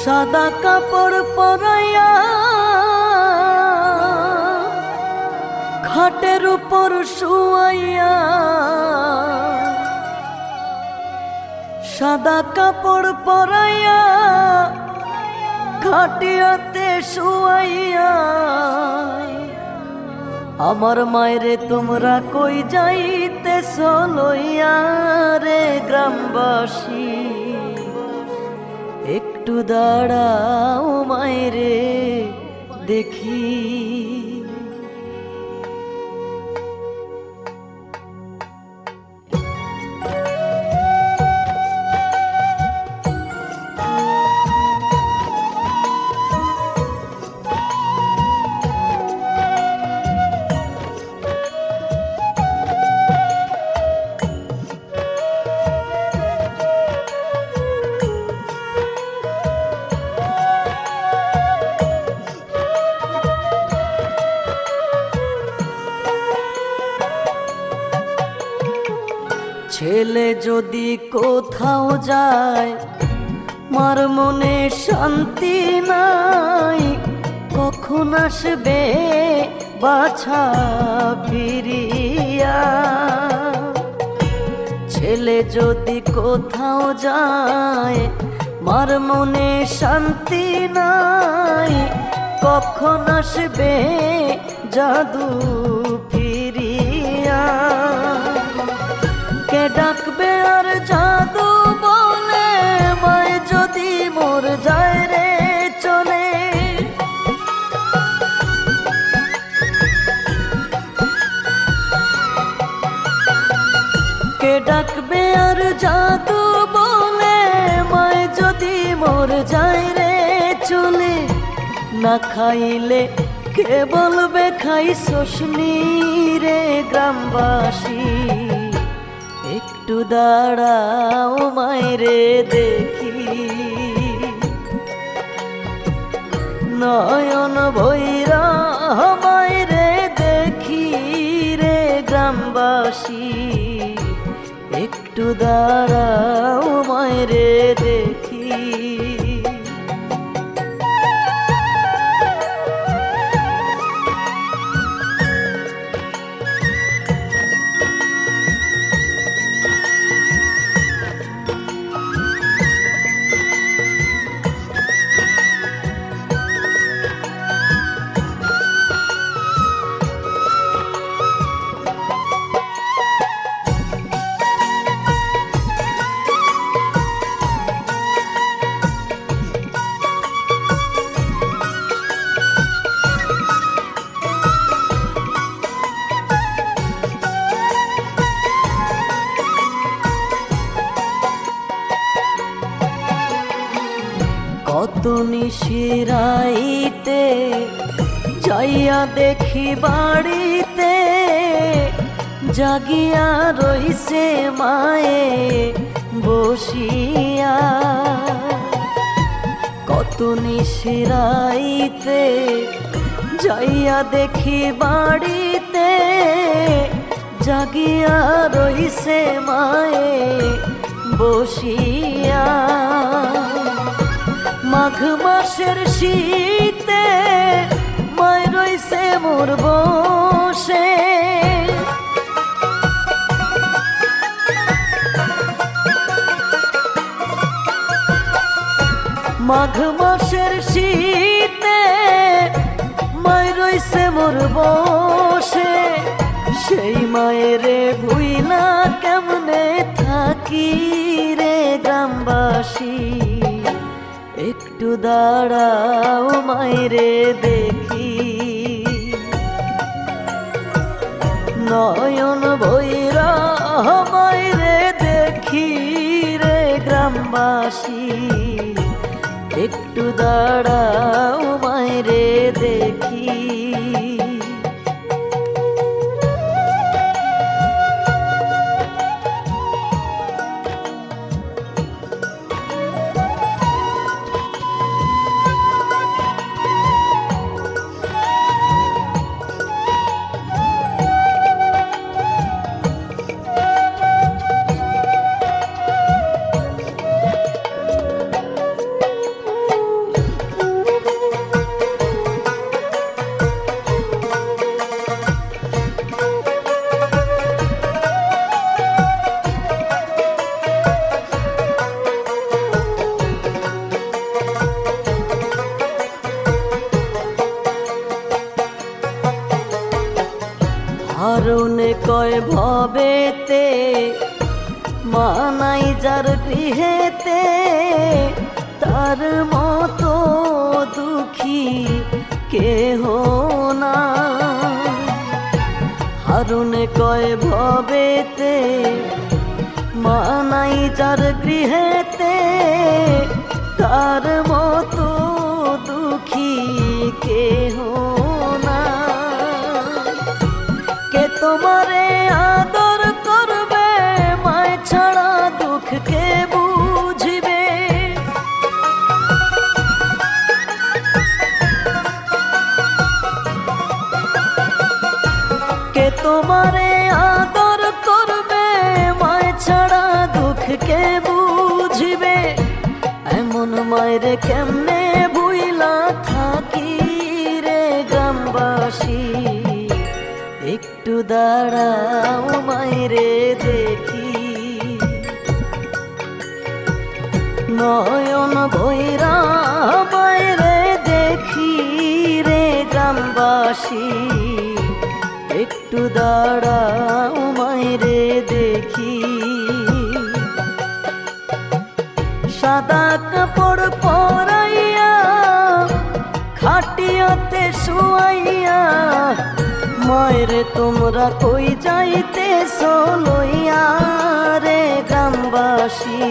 সাদা কাপড় পরাইয়া খাটের উপর শুয়াইয়া, সাদা কাপড় পরাইয়া খাটিয়াতে শুয়াইয়া, আমার মায়েরে তোমরা কই যাইতেছ লইয়া রে গ্রামবাসী, একটু দাঁড়াও মায়েরে দেখি। ছেলে যদি কোথাও যায় মার মনে শান্তি নাই, কখন আসবে বাছা ফিরিয়া। ছেলে যদি কোথাও যায় মার মনে শান্তি নাই, কখন আসবে জাদু ফিরিয়া। কে ডাকবে আর জাদু বলে মায় যদি মোর যায় রে চলে। কে ডাকবে আর জাদু বলে মায় যদি মোর যায় রে চলে। না খাইলে কে বলবে খাইছস নি রে গ্রামবাসী, একটু দাঁড়াও মায়েরে দেখি। নয়ন ভৈরা মায়েরে দেখি রে গ্রামবাসী, একটু দাঁড়াও মায়েরে দেখি। কত নিশিরাইতে যাইয়া দেখি বাড়িতে, জাগিয়া রইছে মায়ে বসিয়া। কত নিশিরাইতে যাইয়া দেখি বাড়িতে, জাগিয়া রইছে মায়ে বসিয়া। মাঘ মাসের শীতে মায় রইছে মোর বসে। মাঘ মাসের শীতে মায় রইছে মোর বসে। সেই মায়েরে ভুইলা কেমনে থাকি রে গ্রামবাসী, একটু দাঁড়াও মায়েরে দেখি। নয়ন ভৈরা মায়েরে দেখি রে গ্রামবাসী, একটু দাঁড়াও মায়েরে দেখি। কয় ভবেতে মানাই যার গৃহেতে তার মতো দুঃখী কেহ না। হারুন কয় ভবেতে মানাই যার গৃহেতে তার মতো দুঃখী কেহ না। কে তোমারে আদর করবে মায় ছাড়া দুঃখ কে বুঝিবে। কে তোমারে আদর করবে মায় ছাড়া দুঃখ কে বুঝিবে। এমন মায়ের কেমনে ভুইলা থাকি রে গ্রামবাসী। একটু দাঁড়াও মায়েরে দেখি, নয়ন ভৈরা মায়েরে দেখি রে গ্রামবাসী। একটু দাঁড়াও মায়েরে দেখি। সাদা কাপড় পরাইয়া খাটিয়াতে শুয়াইয়া মায়ের তোমরা কই যাইতেছো লইয়া রে গ্রামবাসী।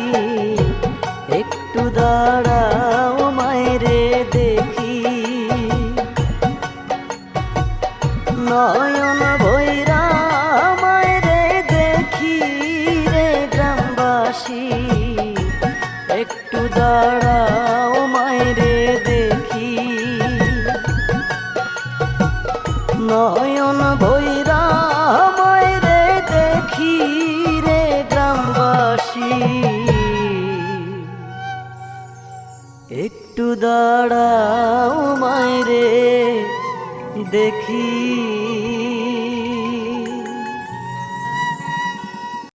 একটু দাঁড়াও মায়েরে দেখি, নয়ন ভৈরা মায়েরে দেখি রে গ্রামবাসী। একটু দাঁড়াও মায়েরে দেখি, নয়ন ভৈরা মায়েরে দেখি রে গ্রামবাসী। একটু দাঁড়াও মায়েরে দেখি।